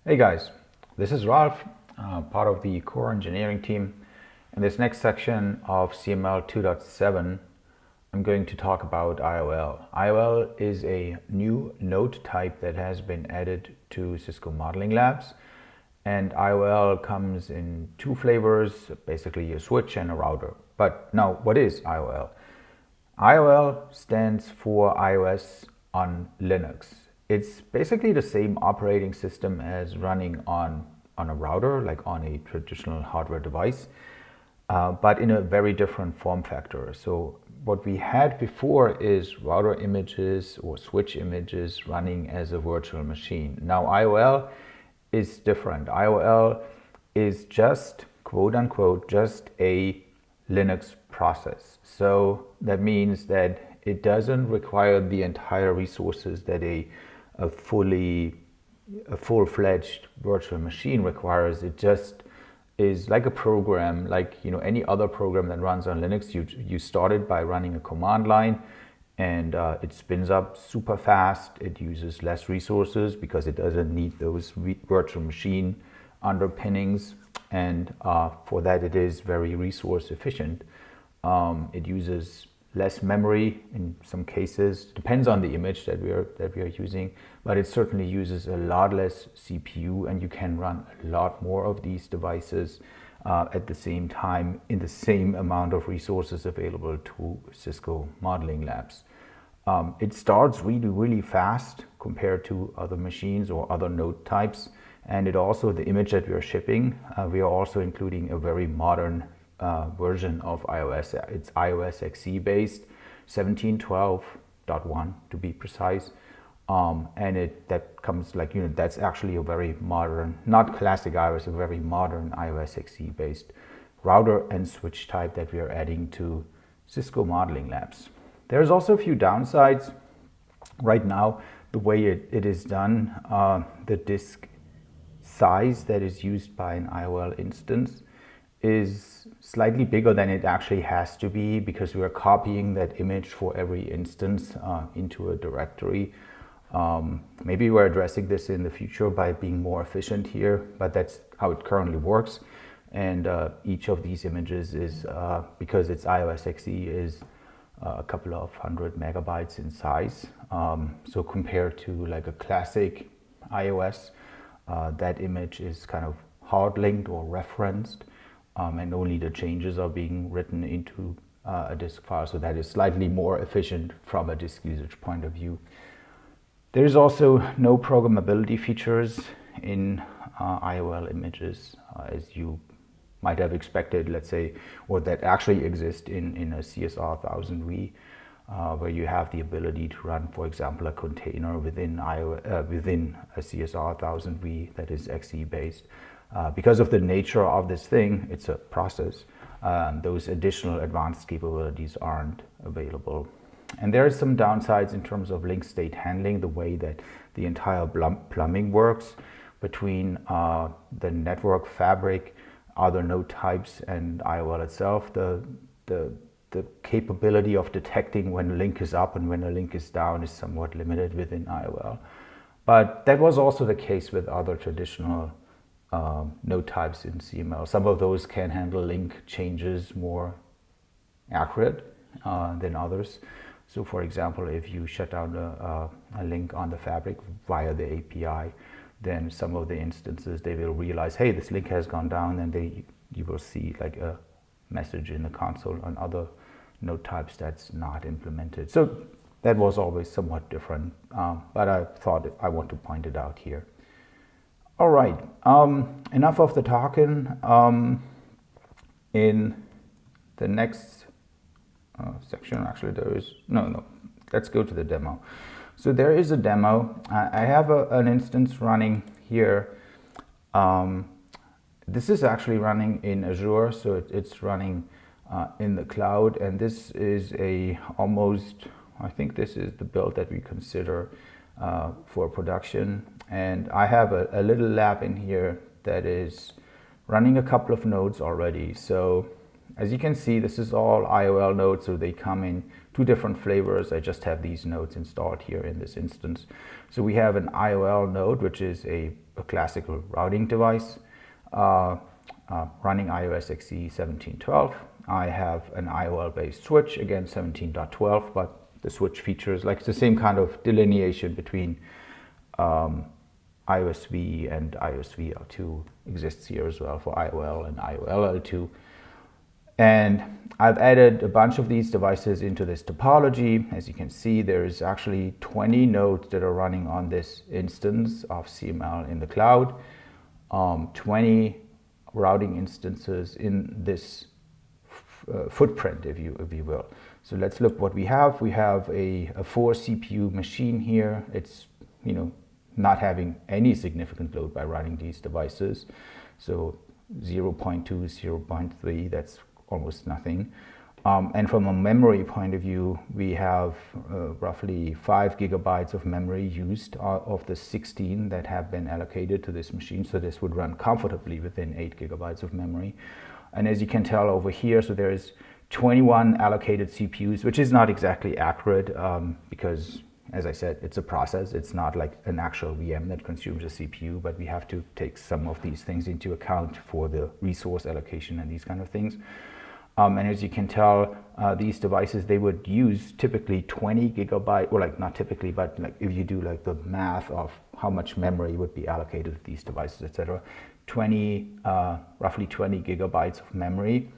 Hey guys, this is Ralph, part of the core engineering team. In this next section of CML 2.7, I'm going to talk about IOL. IOL is a new node type that has been added to Cisco Modeling Labs. And IOL comes in two flavors, basically a switch and a router. But now, what is IOL? IOL stands for iOS on Linux. It's basically the same operating system as running on a router, like on a traditional hardware device, but in a very different form factor. So what we had before is router images or switch images running as a virtual machine. Now IOL is different. IOL is just, quote unquote, just a Linux process. So that means that it doesn't require the entire resources that a full-fledged virtual machine requires. It just is like a program, like any other program that runs on Linux. You start it by running a command line, and it spins up super fast. It uses less resources because it doesn't need those virtual machine underpinnings, and for that it is very resource efficient. It uses less memory in some cases, depends on the image that we are using, but it certainly uses a lot less CPU, and you can run a lot more of these devices at the same time in the same amount of resources available to Cisco Modeling Labs. It starts really fast compared to other machines or other node types, and it also, the image that we are shipping, we are also including a very modern version of iOS. It's iOS XE based, 17.12.1 to be precise, and that comes that's actually a very modern, not classic iOS, a very modern iOS XE based router and switch type that we are adding to Cisco Modeling Labs. There's also a few downsides. Right now, the way it is done, the disk size that is used by an IOL instance is slightly bigger than it actually has to be, because we are copying that image for every instance into a directory. Maybe we're addressing this in the future by being more efficient here, but that's how it currently works. And each of these images is, because it's iOS XE, is a couple of 100 megabytes in size. So compared to like a classic iOS, that image is kind of hard linked or referenced, and only the changes are being written into a disk file. So that is slightly more efficient from a disk usage point of view. There's also no programmability features in IOL images, as you might have expected, let's say, or that actually exist in a CSR 1000V, where you have the ability to run, for example, a container within a CSR 1000V that is XE based. Because of the nature of this thing, it's a process. Those additional advanced capabilities aren't available. And there are some downsides in terms of link state handling, the way that the entire plumbing works between the network fabric, other node types, and IOL itself. The capability of detecting when a link is up and when a link is down is somewhat limited within IOL. But that was also the case with other traditional node types in CML. Some of those can handle link changes more accurate than others. So for example, if you shut down a link on the fabric via the API, then some of the instances, they will realize, hey, this link has gone down, and you will see like a message in the console. On other node types, that's not implemented. So that was always somewhat different, but I thought I want to point it out here. All right, enough of the talking. In the next section, actually there is, no, let's go to the demo. So there is a demo. I have an instance running here. This is actually running in Azure, so it's running in the cloud, and this is I think this is the build that we consider for production. And I have a little lab in here that is running a couple of nodes already. So as you can see, this is all IOL nodes, so they come in two different flavors. I just have these nodes installed here in this instance. So we have an IOL node, which is a classical routing device running iOS XE 17.12. I have an IOL based switch, again 17.12, but the switch features like the same kind of delineation between iOS V and iOS VL2 exists here as well for IOL and IOL-L2. And I've added a bunch of these devices into this topology. As you can see, there is actually 20 nodes that are running on this instance of CML in the cloud, 20 routing instances in this footprint, if you will. So let's look what we have. We have a 4 CPU machine here. It's, not having any significant load by running these devices. So 0.2, 0.3, that's almost nothing. And from a memory point of view, we have roughly 5 gigabytes of memory used of the 16 that have been allocated to this machine. So this would run comfortably within 8 gigabytes of memory. And as you can tell over here, so there is 21 allocated CPUs, which is not exactly accurate because, as I said, it's a process. It's not like an actual VM that consumes a CPU, but we have to take some of these things into account for the resource allocation and these kind of things. And as you can tell, these devices, they would use typically 20 gigabyte, or like not typically, but like if you do like the math of how much memory would be allocated to these devices, etc., roughly 20 gigabytes of memory,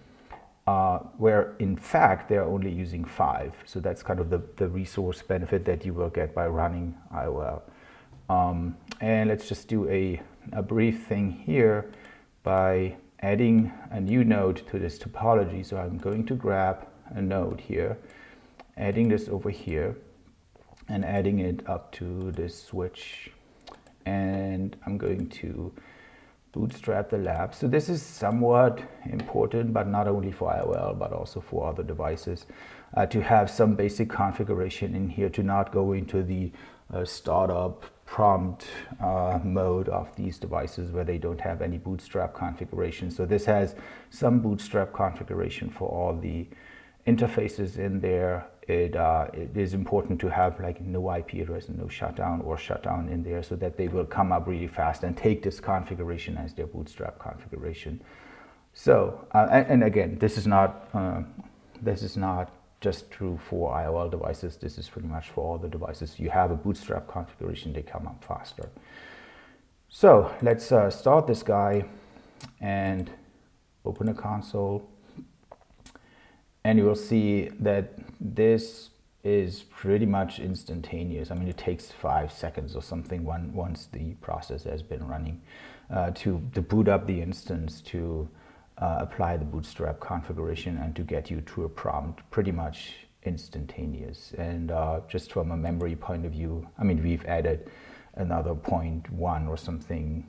where in fact they're only using 5. So that's kind of the resource benefit that you will get by running IOL. And let's just do a brief thing here by adding a new node to this topology. So I'm going to grab a node here, adding this over here, and adding it up to this switch. And I'm going to bootstrap the lab. So this is somewhat important, but not only for IOL, but also for other devices, to have some basic configuration in here, to not go into the startup prompt mode of these devices where they don't have any bootstrap configuration. So this has some bootstrap configuration for all the interfaces in there. It is important to have like no IP address and no shutdown or shutdown in there, so that they will come up really fast and take this configuration as their bootstrap configuration. So and again, this is not just true for IOL devices. This is pretty much for all the devices. You have a bootstrap configuration, they come up faster. So let's start this guy and open a console. And you will see that this is pretty much instantaneous. I mean, it takes 5 seconds or something once the process has been running to boot up the instance, to apply the bootstrap configuration, and to get you to a prompt, pretty much instantaneous. And just from a memory point of view, I mean, we've added another 0.1 or something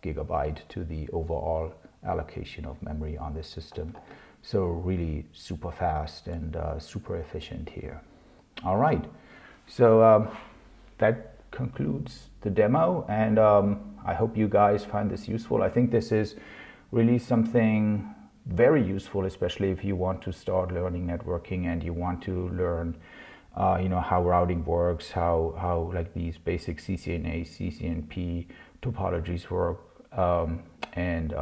gigabyte to the overall allocation of memory on this system. So really super fast and super efficient here. All right, so that concludes the demo, and I hope you guys find this useful. I think this is really something very useful, especially if you want to start learning networking and you want to learn how routing works, how like these basic CCNA, CCNP topologies work, and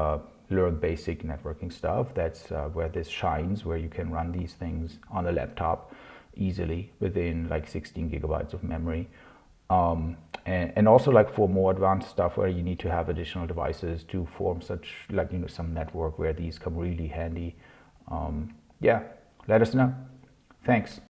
learn basic networking stuff. That's where this shines, where you can run these things on a laptop easily within like 16 gigabytes of memory. And also like for more advanced stuff where you need to have additional devices to form such like, some network where these come really handy. Yeah, let us know. Thanks.